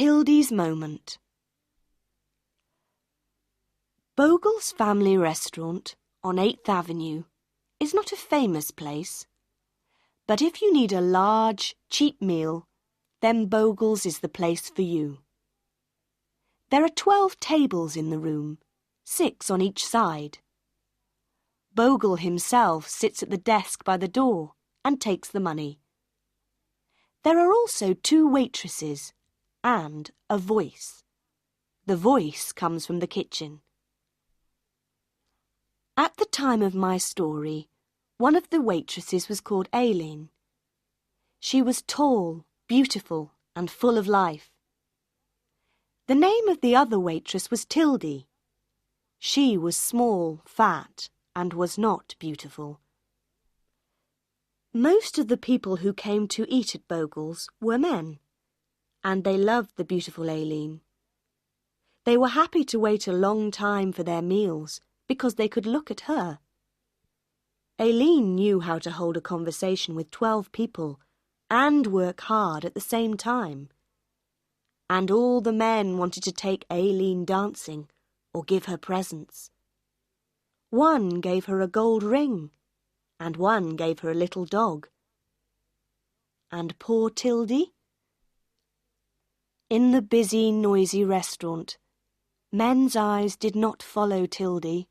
Tildy's moment. Bogle's Family Restaurant on 8th Avenue is not a famous place, but if you need a large, cheap meal, then Bogle's is the place for you. There are 12 tables in the room, 6 on each side. Bogle himself sits at the desk by the door and takes the money. There are also 2 waitresses and a voice. The voice comes from the kitchen. At the time of my story, one of the waitresses was called Aileen. She was tall, beautiful, and full of life. The name of the other waitress was Tildy. She was small, fat, and was not beautiful. Most of the people who came to eat at Bogle's were men, and they loved the beautiful Aileen. They were happy to wait a long time for their meals because they could look at her. Aileen knew how to hold a conversation with 12 people and work hard at the same time. And all the men wanted to take Aileen dancing or give her presents. One gave her a gold ring, and one gave her a little dog. And poor Tildy? In the busy, noisy restaurant, men's eyes did not follow Tildy.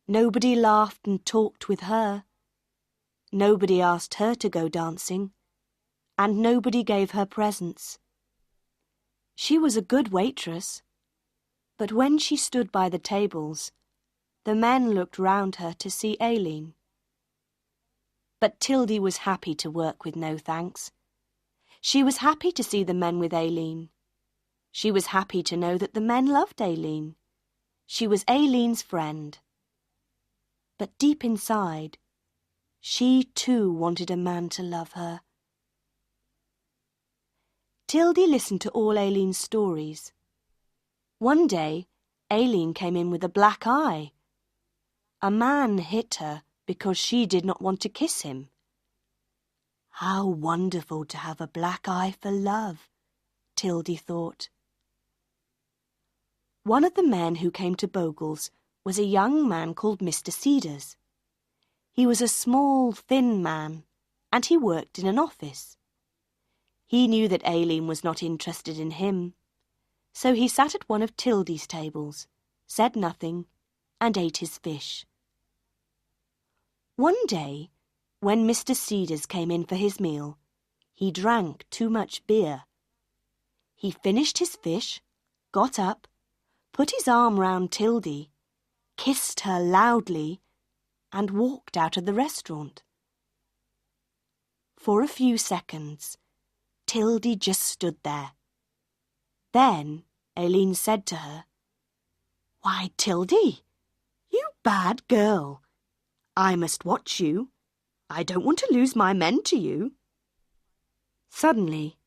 Nobody laughed and talked with her. Nobody asked her to go dancing, and nobody gave her presents. She was a good waitress, but when she stood by the tables, the men looked round her to see Aileen. But Tildy was happy to work with no thanks. She was happy to see the men with Aileen. She was happy to know that the men loved Aileen. She was Aileen's friend. But deep inside, she too wanted a man to love her. Tildy listened to all Aileen's stories. One day, Aileen came in with a black eye. A man hit her because she did not want to kiss him. How wonderful to have a black eye for love, Tildy thought. One of the men who came to Bogle's was a young man called Mr. Cedars. He was a small, thin man, and he worked in an office. He knew that Aileen was not interested in him, so he sat at one of Tildy's tables, said nothing, and ate his fish. One day, when Mr. Cedars came in for his meal, he drank too much beer. He finished his fish, got up, put his arm round Tildy, kissed her loudly, and walked out of the restaurant. For a few seconds, Tildy just stood there. Then Aileen said to her, "Why, Tildy, you bad girl. I must watch you. I don't want to lose my men to you." Suddenly,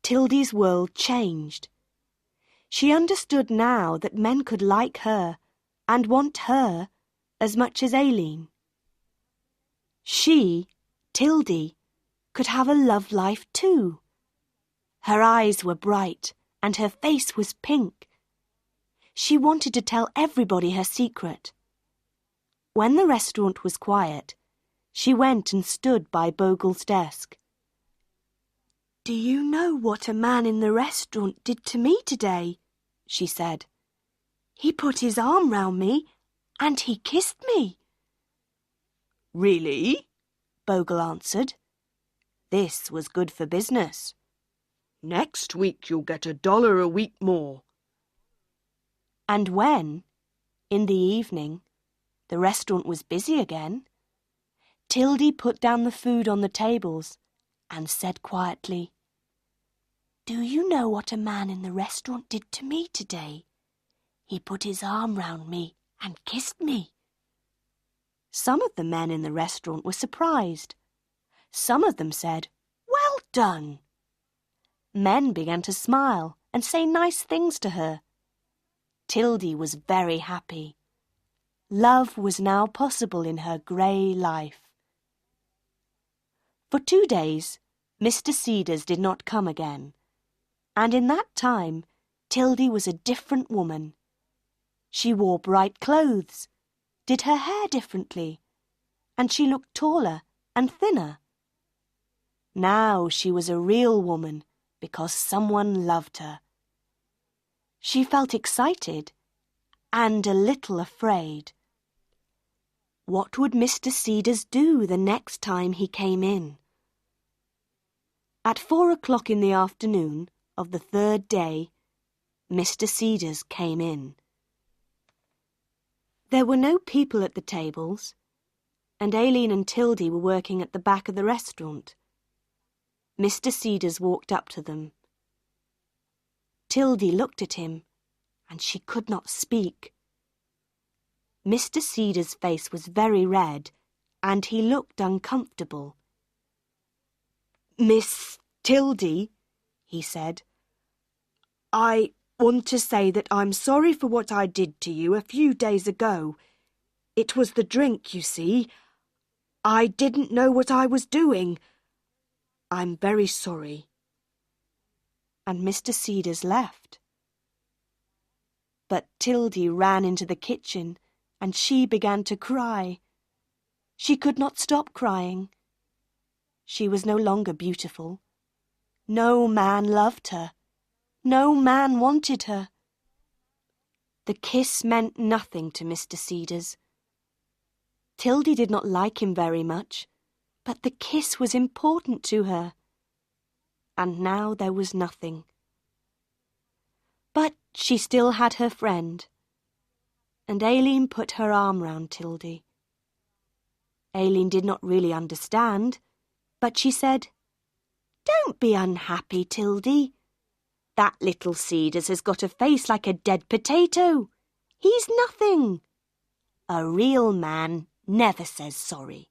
Tildy's world changed. She understood now that men could like her and want her as much as Aileen. She, Tildy, could have a love life too. Her eyes were bright and her face was pink. She wanted to tell everybody her secret. When the restaurant was quiet, she went and stood by Bogle's desk. "Do you know what a man in the restaurant did to me today?" she said. "He put his arm round me and he kissed me." "Really?" Bogle answered. This was good for business. "Next week you'll get $1 a week more." And when, in the evening, the restaurant was busy again, Tildy put down the food on the tables and said quietly, "Do you know what a man in the restaurant did to me today? He put his arm round me and kissed me." Some of the men in the restaurant were surprised. Some of them said, "Well done." Men began to smile and say nice things to her. Tildy was very happy. Love was now possible in her grey life. For 2 days, Mr. Cedars did not come again. And in that time, Tildy was a different woman. She wore bright clothes, did her hair differently, and she looked taller and thinner. Now she was a real woman because someone loved her. She felt excited and a little afraid. What would Mr. Cedars do the next time he came in? At 4 o'clock in the afternoon of the third day, Mr. Cedars came in. There were no people at the tables, and Aileen and Tildy were working at the back of the restaurant. Mr. Cedars walked up to them. Tildy looked at him, and she could not speak. Mr. Cedars' face was very red, and he looked uncomfortable. "Miss Tildy," he said, "I want to say that I'm sorry for what I did to you a few days ago. It was the drink, you see. I didn't know what I was doing. I'm very sorry." And Mr. Cedars left. But Tildy ran into the kitchen, and she began to cry. She could not stop crying. She was no longer beautiful. No man loved her. No man wanted her. The kiss meant nothing to Mr. Cedars. Tildy did not like him very much, but the kiss was important to her. And now there was nothing. But she still had her friend, and Aileen put her arm round Tildy. Aileen did not really understand, but she said, "Don't be unhappy, Tildy. That little Cedars has got a face like a dead potato. He's nothing. A real man never says sorry."